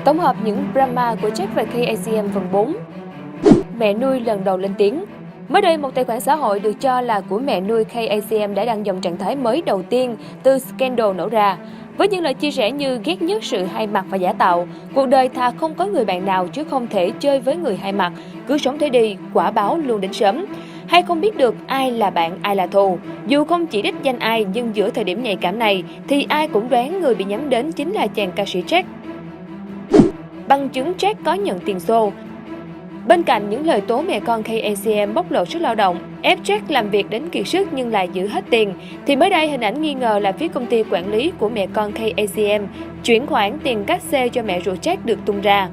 Tổng hợp những drama của Jack và KACM phần 4. Mẹ nuôi lần đầu lên tiếng. Mới đây, một tài khoản xã hội được cho là của mẹ nuôi KACM đã đăng dòng trạng thái mới đầu tiên từ scandal nổ ra. Với những lời chia sẻ như ghét nhất sự hai mặt và giả tạo, cuộc đời thà không có người bạn nào chứ không thể chơi với người hai mặt, cứ sống thế đi, quả báo luôn đến sớm. Hay không biết được ai là bạn, ai là thù. Dù không chỉ đích danh ai, nhưng giữa thời điểm nhạy cảm này thì ai cũng đoán người bị nhắm đến chính là chàng ca sĩ Jack. Bằng chứng Jack có nhận tiền xô. Bên cạnh những lời tố mẹ con KACM bóc lột sức lao động, ép Jack làm việc đến kiệt sức nhưng lại giữ hết tiền, thì mới đây hình ảnh nghi ngờ là phía công ty quản lý của mẹ con KACM chuyển khoản tiền cát xê cho mẹ ruột Jack được tung ra.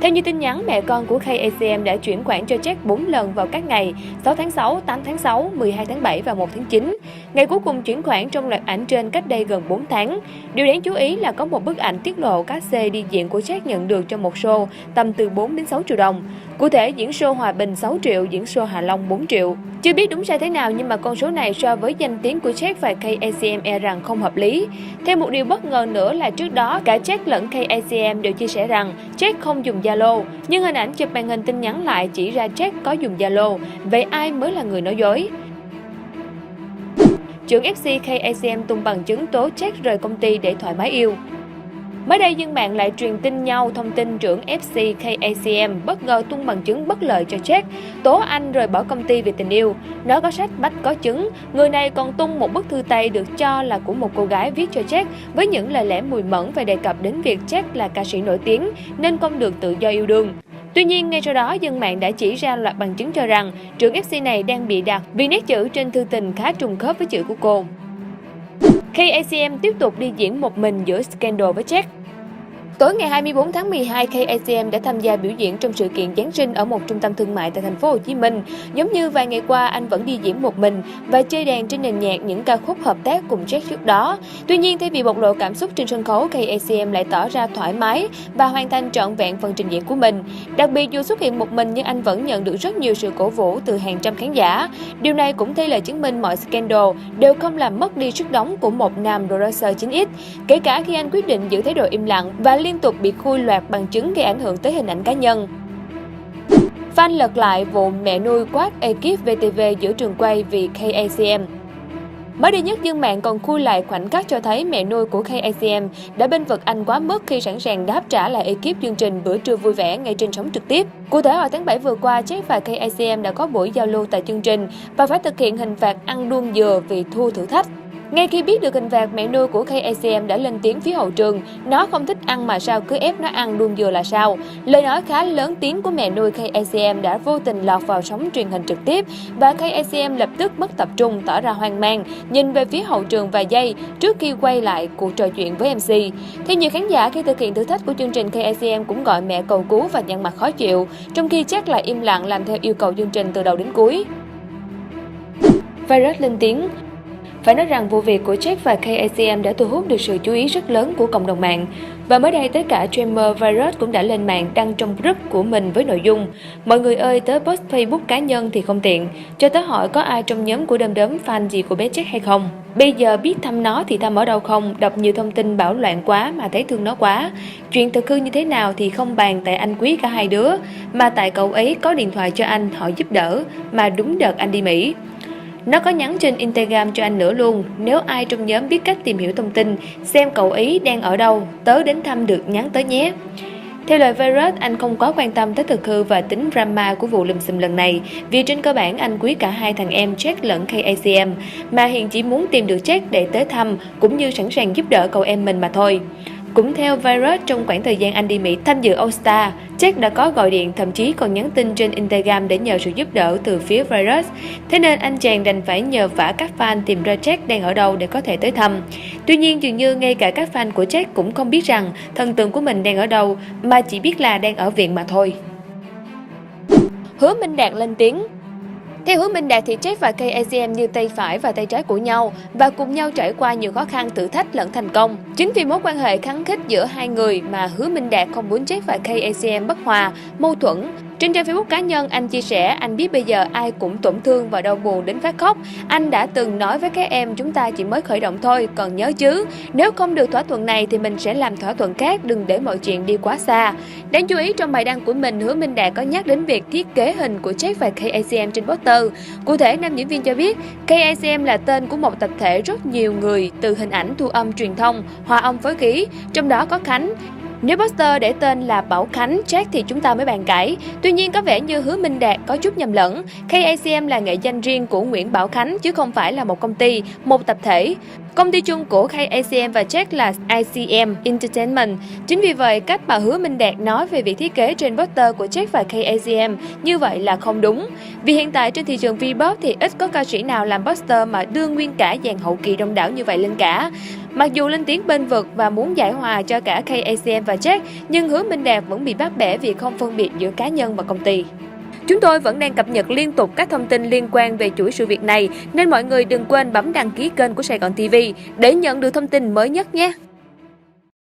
Theo như tin nhắn, mẹ con của KACM đã chuyển khoản cho Jack 4 lần vào các ngày 6 tháng 6, 8 tháng 6, 12 tháng 7 và 1 tháng 9. Ngày cuối cùng chuyển khoản trong loạt ảnh trên cách đây gần 4 tháng. Điều đáng chú ý là có một bức ảnh tiết lộ cát xê đi diễn của Jack nhận được trong một show tầm từ 4 đến 6 triệu đồng. Cụ thể, diễn show Hòa Bình 6 triệu, diễn show Hạ Long 4 triệu. Chưa biết đúng sai thế nào nhưng mà con số này so với danh tiếng của Jack và KACM e rằng không hợp lý. Thêm một điều bất ngờ nữa là trước đó cả Jack lẫn KACM đều chia sẻ rằng Jack không dùng Zalo, nhưng hình ảnh chụp màn hình tin nhắn lại chỉ ra Jack có dùng Zalo. Vậy ai mới là người nói dối? Trưởng FC KACM tung bằng chứng tố Jack rời công ty để thoải mái yêu. Mới đây, dân mạng lại truyền tin nhau thông tin trưởng FC KACM bất ngờ tung bằng chứng bất lợi cho Jack, tố anh rời bỏ công ty vì tình yêu. Nói có sách bách có chứng, người này còn tung một bức thư tay được cho là của một cô gái viết cho Jack với những lời lẽ mùi mẫn và đề cập đến việc Jack là ca sĩ nổi tiếng nên không được tự do yêu đương. Tuy nhiên, ngay sau đó, dân mạng đã chỉ ra loạt bằng chứng cho rằng trưởng FC này đang bị đặt vì nét chữ trên thư tình khá trùng khớp với chữ của cô. KACM tiếp tục đi diễn một mình giữa scandal với Jack. Tối ngày 24 tháng 12, KACM đã tham gia biểu diễn trong sự kiện Giáng sinh ở một trung tâm thương mại tại thành phố Hồ Chí Minh. Giống như vài ngày qua, anh vẫn đi diễn một mình và chơi đàn trên nền nhạc những ca khúc hợp tác cùng Jack trước đó. Tuy nhiên, thay vì bộc lộ cảm xúc trên sân khấu, KACM lại tỏ ra thoải mái và hoàn thành trọn vẹn phần trình diễn của mình. Đặc biệt, dù xuất hiện một mình nhưng anh vẫn nhận được rất nhiều sự cổ vũ từ hàng trăm khán giả. Điều này cũng thay lời chứng minh mọi scandal đều không làm mất đi sức nóng của một nam producer 9X, kể cả khi anh quyết định giữ thái độ im lặng và liên tục bị khui loạt bằng chứng gây ảnh hưởng tới hình ảnh cá nhân. Fan lật lại vụ mẹ nuôi quát ekip VTV giữa trường quay vì KACM. Mới đây nhất, dân mạng còn khui lại khoảnh khắc cho thấy mẹ nuôi của KACM đã bênh vực anh quá mức khi sẵn sàng đáp trả lại ekip chương trình Bữa trưa vui vẻ ngay trên sóng trực tiếp. Cụ thể, hồi tháng 7 vừa qua, Jack và KACM đã có buổi giao lưu tại chương trình và phải thực hiện hình phạt ăn đuông dừa vì thua thử thách. Ngay khi biết được hình phạt, mẹ nuôi của KACM đã lên tiếng phía hậu trường, nó không thích ăn mà sao cứ ép nó ăn đuông dừa là sao. Lời nói khá lớn tiếng của mẹ nuôi KACM đã vô tình lọt vào sóng truyền hình trực tiếp và KACM lập tức mất tập trung, tỏ ra hoang mang, nhìn về phía hậu trường vài giây trước khi quay lại cuộc trò chuyện với MC. Theo nhiều khán giả, khi thực hiện thử thách của chương trình, KACM cũng gọi mẹ cầu cứu và nhăn mặt khó chịu, trong khi Jack lại im lặng làm theo yêu cầu chương trình từ đầu đến cuối. Virus lên tiếng. Phải nói rằng vụ việc của Jack và KACM đã thu hút được sự chú ý rất lớn của cộng đồng mạng. Và mới đây, tới cả streamer Virus cũng đã lên mạng đăng trong group của mình với nội dung: mọi người ơi, tớ post Facebook cá nhân thì không tiện, cho tớ hỏi có ai trong nhóm của đom đóm fan gì của bé Jack hay không? Bây giờ biết thăm nó thì thăm ở đâu không? Đọc nhiều thông tin bão loạn quá mà thấy thương nó quá. Chuyện thực hư như thế nào thì không bàn tại anh quý cả hai đứa, mà tại cậu ấy có điện thoại cho anh hỏi giúp đỡ, mà đúng đợt anh đi Mỹ. Nó có nhắn trên Instagram cho anh nữa luôn, nếu ai trong nhóm biết cách tìm hiểu thông tin, xem cậu ấy đang ở đâu, tớ đến thăm được nhắn tới nhé. Theo lời Virus, anh không quá quan tâm tới thực hư và tính drama của vụ lùm xùm lần này, vì trên cơ bản anh quý cả hai thằng em Jack lẫn KACM, mà hiện chỉ muốn tìm được Jack để tới thăm, cũng như sẵn sàng giúp đỡ cậu em mình mà thôi. Cũng theo Virus, trong khoảng thời gian anh đi Mỹ tham dự All Star, Jack đã có gọi điện, thậm chí còn nhắn tin trên Instagram để nhờ sự giúp đỡ từ phía Virus. Thế nên anh chàng đành phải nhờ vả các fan tìm ra Jack đang ở đâu để có thể tới thăm. Tuy nhiên, dường như ngay cả các fan của Jack cũng không biết rằng thần tượng của mình đang ở đâu, mà chỉ biết là đang ở viện mà thôi. Hứa Minh Đạt lên tiếng. Theo Hứa Minh Đạt thì Jack và KACM như tay phải và tay trái của nhau và cùng nhau trải qua nhiều khó khăn, thử thách lẫn thành công. Chính vì mối quan hệ khăng khít giữa hai người mà Hứa Minh Đạt không muốn Jack và KACM bất hòa, mâu thuẫn. Trên trang Facebook cá nhân, anh chia sẻ, anh biết bây giờ ai cũng tổn thương và đau buồn đến phát khóc. Anh đã từng nói với các em chúng ta chỉ mới khởi động thôi, còn nhớ chứ. Nếu không được thỏa thuận này thì mình sẽ làm thỏa thuận khác, đừng để mọi chuyện đi quá xa. Đáng chú ý trong bài đăng của mình, Hứa Minh Đạt có nhắc đến việc thiết kế hình của Jack và KACM trên poster. Cụ thể, nam diễn viên cho biết, KACM là tên của một tập thể rất nhiều người, từ hình ảnh, thu âm, truyền thông, hòa âm, phối khí, trong đó có Khánh. Nếu poster để tên là Bảo Khánh, Jack thì chúng ta mới bàn cãi. Tuy nhiên có vẻ như Hứa Minh Đạt có chút nhầm lẫn. KACM là nghệ danh riêng của Nguyễn Bảo Khánh chứ không phải là một công ty, một tập thể. Công ty chung của KACM và Jack là ICM Entertainment. Chính vì vậy, cách mà Hứa Minh Đạt nói về việc thiết kế trên poster của Jack và KACM như vậy là không đúng. Vì hiện tại trên thị trường V-pop thì ít có ca sĩ nào làm poster mà đưa nguyên cả dàn hậu kỳ đông đảo như vậy lên cả. Mặc dù lên tiếng bênh vực và muốn giải hòa cho cả KACM và Jack, nhưng Hứa Minh Đạt vẫn bị bắt bẻ vì không phân biệt giữa cá nhân và công ty. Chúng tôi vẫn đang cập nhật liên tục các thông tin liên quan về chuỗi sự việc này, nên mọi người đừng quên bấm đăng ký kênh của Sài Gòn TV để nhận được thông tin mới nhất nhé!